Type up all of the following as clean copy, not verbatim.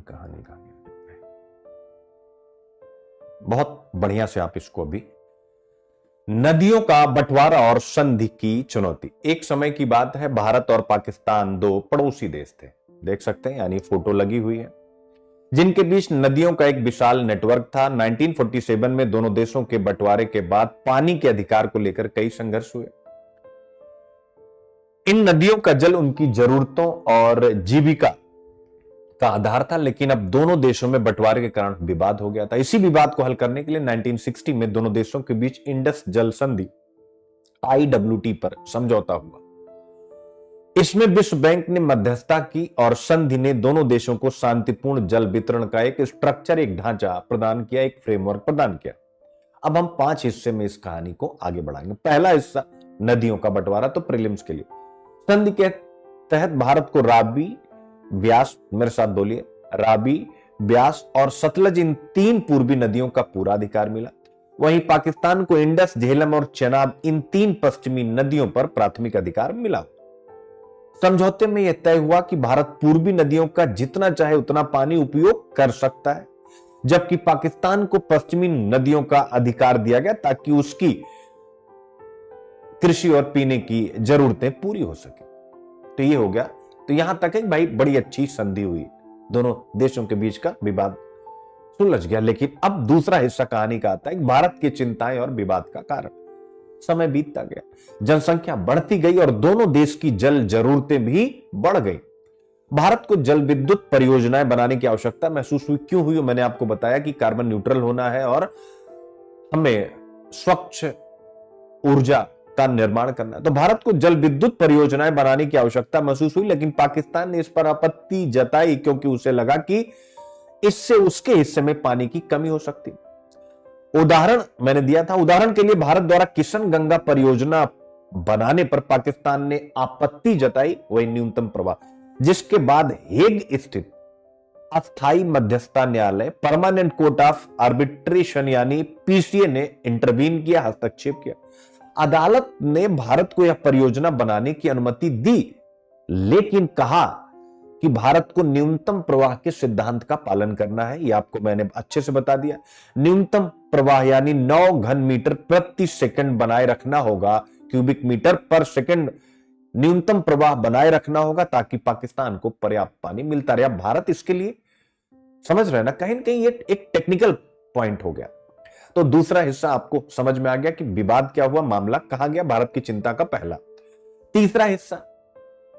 कहानी का बहुत बढ़िया से आप इसको अभी, नदियों का बंटवारा और संधि की चुनौती। एक समय की बात है, भारत और पाकिस्तान दो पड़ोसी देश थे, देख सकते हैं, यानी फोटो लगी हुई है, जिनके बीच नदियों का एक विशाल नेटवर्क था। 1947 में दोनों देशों के बंटवारे के बाद पानी के अधिकार को लेकर कई संघर्ष हुए। इन नदियों का जल उनकी जरूरतों और जीविका का आधार था, लेकिन अब दोनों देशों में बंटवारे के कारण विवाद हो गया था। इसी विवाद को हल करने के लिए 1960 में दोनों देशों के बीच इंडस जल संधि IWT पर समझौता हुआ। इसमें विश्व बैंक ने मध्यस्थता की और संधि ने दोनों देशों को शांतिपूर्ण जल वितरण का एक स्ट्रक्चर, एक ढांचा प्रदान किया, एक फ्रेमवर्क प्रदान किया। अब हम 5 हिस्से में इस कहानी को आगे बढ़ाएंगे। पहला हिस्सा नदियों का बंटवारा, तो प्रीलिम्स के लिए संधि के तहत भारत को रावी, व्यास, मेरे साथ बोलिए, रावी, ब्यास और सतलज, इन 3 पूर्वी नदियों का पूरा अधिकार मिला। वहीं पाकिस्तान को इंडस, झेलम और चेनाब, इन 3 पश्चिमी नदियों पर प्राथमिक अधिकार मिला। समझौते में यह तय हुआ कि भारत पूर्वी नदियों का जितना चाहे उतना पानी उपयोग कर सकता है, जबकि पाकिस्तान को पश्चिमी नदियों का अधिकार दिया गया ताकि उसकी कृषि और पीने की जरूरतें पूरी हो सके। तो ये हो गया। तो यहां तक है भाई, बड़ी अच्छी संधि हुई, दोनों देशों के बीच का विवाद सुलझ गया। लेकिन अब दूसरा हिस्सा कहानी का आता है, भारत की चिंताएं और विवाद का कारण। समय बीतता गया, जनसंख्या बढ़ती गई और दोनों देश की जल जरूरतें भी बढ़ गई। भारत को जल विद्युत परियोजनाएं बनाने की आवश्यकता महसूस हुई। क्यों हुई? मैंने आपको बताया कि कार्बन न्यूट्रल होना है और हमें स्वच्छ ऊर्जा का निर्माण करना है, तो भारत को जल विद्युत परियोजनाएं बनाने की आवश्यकता महसूस हुई। लेकिन पाकिस्तान ने इस पर आपत्ति जताई, क्योंकि उसे लगा कि इससे उसके हिस्से में पानी की कमी हो सकती। उदाहरण मैंने दिया था, उदाहरण के लिए भारत द्वारा किशन गंगा परियोजना बनाने पर पाकिस्तान ने आपत्ति जताई, वही न्यूनतम प्रवाह, जिसके बाद हेग स्थित अस्थायी मध्यस्थता न्यायालय, परमानेंट कोर्ट ऑफ आर्बिट्रेशन यानी PCA ने इंटरवीन किया, हस्तक्षेप किया। अदालत ने भारत को यह परियोजना बनाने की अनुमति दी, लेकिन कहा कि भारत को न्यूनतम प्रवाह के सिद्धांत का पालन करना है। यह आपको मैंने अच्छे से बता दिया। न्यूनतम प्रवाह यानी 9 घन मीटर प्रति सेकंड बनाए रखना होगा, क्यूबिक मीटर पर सेकंड न्यूनतम प्रवाह बनाए रखना होगा, ताकि पाकिस्तान को पर्याप्त पानी मिलता रहे। भारत इसके लिए, समझ रहे हैं ना, कहीं ना कहीं ये एक टेक्निकल पॉइंट हो गया। तो दूसरा हिस्सा आपको समझ में आ गया कि विवाद क्या हुआ, मामला कहां गया, भारत की चिंता का पहला। तीसरा हिस्सा,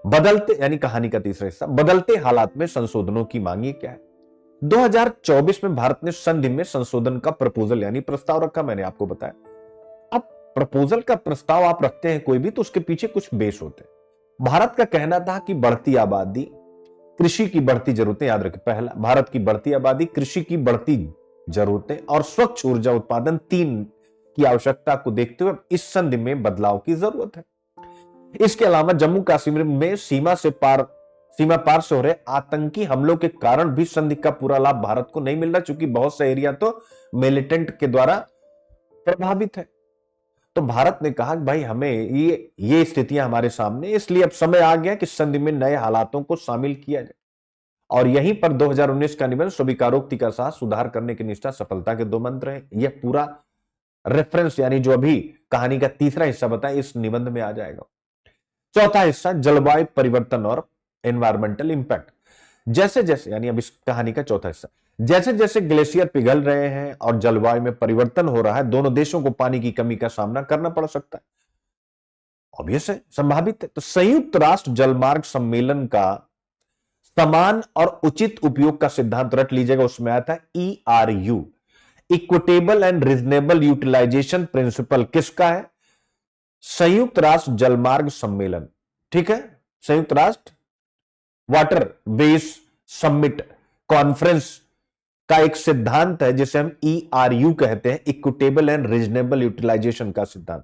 बदलते, यानी कहानी का तीसरा हिस्सा, बदलते हालात में संशोधनों की मांग क्या है। 2024 में भारत ने संधि में संशोधन का प्रपोजल यानी प्रस्ताव रखा, मैंने आपको बताया। अब प्रपोजल का प्रस्ताव आप रखते हैं कोई भी, तो उसके पीछे कुछ बेस होते हैं। भारत का कहना था कि बढ़ती आबादी, कृषि की बढ़ती जरूरतें, याद रखें, पहला, भारत की बढ़ती आबादी, कृषि की बढ़ती जरूरतें और स्वच्छ ऊर्जा उत्पादन, 3 की आवश्यकता को देखते हुए इस संधि में बदलाव की जरूरत है। इसके अलावा जम्मू कश्मीर में सीमा पार से हो रहे आतंकी हमलों के कारण भी संधि का पूरा लाभ भारत को नहीं मिल रहा, क्योंकि बहुत से एरिया तो मिलिटेंट के द्वारा प्रभावित है। तो भारत ने कहा कि भाई हमें ये स्थितियां हमारे सामने, इसलिए अब समय आ गया कि संधि में नए हालातों को शामिल किया जाए। और यहीं पर 2019 का निबंध स्वीकारोक्ति का साथ सुधार करने की निष्ठा सफलता के 2 मंत्र है। यह पूरा रेफरेंस, यानी जो अभी कहानी का तीसरा हिस्सा बताया, इस निबंध में आ जाएगा। चौथा हिस्सा, जलवायु परिवर्तन और एनवायरमेंटल इंपैक्ट। जैसे जैसे, यानी अब इस कहानी का चौथा हिस्सा, जैसे जैसे ग्लेशियर पिघल रहे हैं और जलवायु में परिवर्तन हो रहा है, दोनों देशों को पानी की कमी का सामना करना पड़ सकता है। ऑब्वियस है, संभावित है। तो संयुक्त राष्ट्र जलमार्ग सम्मेलन का समान और उचित उपयोग का सिद्धांत रट लीजिएगा, उसमें आता है ERU, equitable and reasonable utilisation principle. किसका है? संयुक्त राष्ट्र जलमार्ग सम्मेलन, ठीक है, संयुक्त राष्ट्र वाटर वेज समिट कॉन्फ्रेंस का एक सिद्धांत है, जिसे हम ERU कहते हैं, इक्विटेबल एंड रीजनेबल यूटिलाइजेशन का सिद्धांत।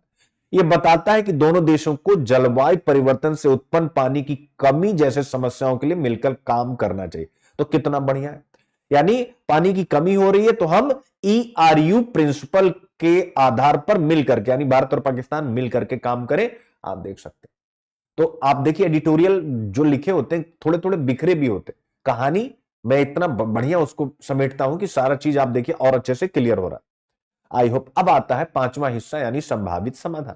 यह बताता है कि दोनों देशों को जलवायु परिवर्तन से उत्पन्न पानी की कमी जैसे समस्याओं के लिए मिलकर काम करना चाहिए। तो कितना बढ़िया है, यानी पानी की कमी हो रही है तो हम ERU प्रिंसिपल के आधार पर मिलकर के, यानी भारत और पाकिस्तान मिलकर के काम करें। आप देख सकते हैं। तो आप देखिए, एडिटोरियल जो लिखे होते हैं थोड़े थोड़े बिखरे भी होते हैं, कहानी मैं इतना बढ़िया उसको समेटता हूं कि सारा चीज आप देखिए और अच्छे से क्लियर हो रहा है। I hope. अब आता है पांचवा हिस्सा यानी संभावित समाधान।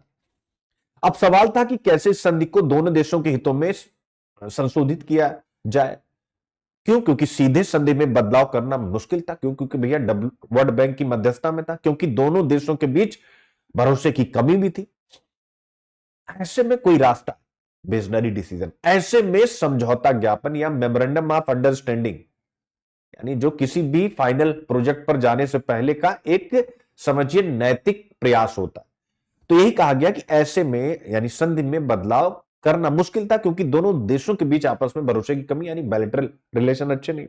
अब सवाल था कि कैसे इस संधि को दोनों देशों के हितों में संशोधित किया जाए। क्यों? क्योंकि सीधे संधि में बदलाव करना मुश्किल था। क्यों? क्योंकि भैया वर्ल्ड बैंक की मध्यस्थता में था, क्योंकि दोनों देशों के बीच भरोसे की कमी भी थी। ऐसे में कोई रास्ता, विजनरी डिसीजन, ऐसे में समझौता ज्ञापन या मेमोरेंडम ऑफ अंडरस्टैंडिंग, यानी जो किसी भी फाइनल प्रोजेक्ट पर जाने से पहले का एक समझिए नैतिक प्रयास होता है। तो यही कहा गया कि ऐसे में यानी संधि में बदलाव करना मुश्किल था, क्योंकि दोनों देशों के बीच आपस में भरोसे की कमी यानी बायलैटरल रिलेशन अच्छे नहीं।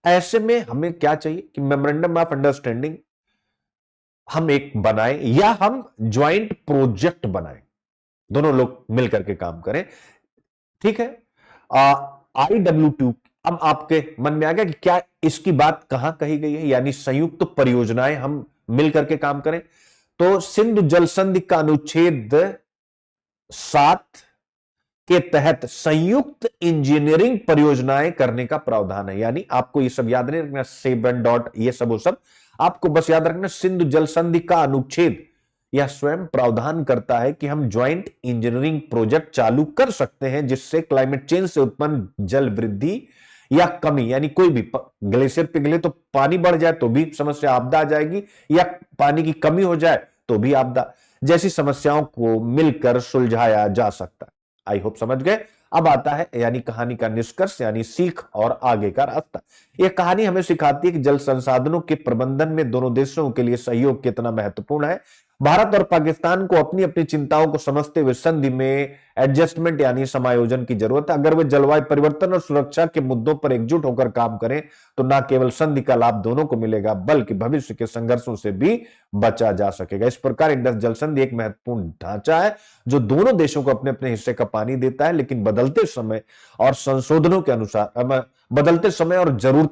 ऐसे में हमें क्या चाहिए कि मेमोरेंडम ऑफ अंडरस्टैंडिंग हम एक बनाएं या हम ज्वाइंट प्रोजेक्ट बनाएं, दोनों लोग मिलकर के काम करें। ठीक है। IWT, अब आपके मन में आ गया कि क्या इसकी बात कहां कही गई है, यानी संयुक्त परियोजनाएं हम मिलकर के काम करें। तो सिंधु जल संधि का अनुच्छेद 7 के तहत संयुक्त इंजीनियरिंग परियोजनाएं करने का प्रावधान है। यानी आपको ये सब याद नहीं रखना, 7 ये सब वो सब आपको बस याद रखना। सिंधु जल संधि का अनुच्छेद यह स्वयं प्रावधान करता है कि हम ज्वाइंट इंजीनियरिंग प्रोजेक्ट चालू कर सकते हैं, जिससे क्लाइमेट चेंज से उत्पन्न जल वृद्धि या कमी, यानी कोई भी ग्लेशियर पिघले तो पानी बढ़ जाए तो भी समस्या, आपदा आ जाएगी, या पानी की कमी हो जाए तो भी आपदा, जैसी समस्याओं को मिलकर सुलझाया जा सकता है। आई होप समझ गए। अब आता है यानी कहानी का निष्कर्ष, यानी सीख और आगे का रास्ता। यह कहानी हमें सिखाती है कि जल संसाधनों के प्रबंधन में दोनों देशों के लिए सहयोग कितना महत्वपूर्ण है। भारत और पाकिस्तान को अपनी अपनी चिंताओं को समझते हुए संधि में एडजस्टमेंट यानी समायोजन की जरूरत है। अगर वे जलवायु परिवर्तन और सुरक्षा के मुद्दों पर एकजुट होकर काम करें तो न केवल संधि का लाभ दोनों को मिलेगा, बल्कि भविष्य के संघर्षों से भी बचा जा सकेगा। इस प्रकार इंडस जल संधि एक महत्वपूर्ण ढांचा है जो दोनों देशों को अपने अपने हिस्से का पानी देता है, लेकिन बदलते समय और संशोधनों के अनुसार, बदलते समय और जरूरत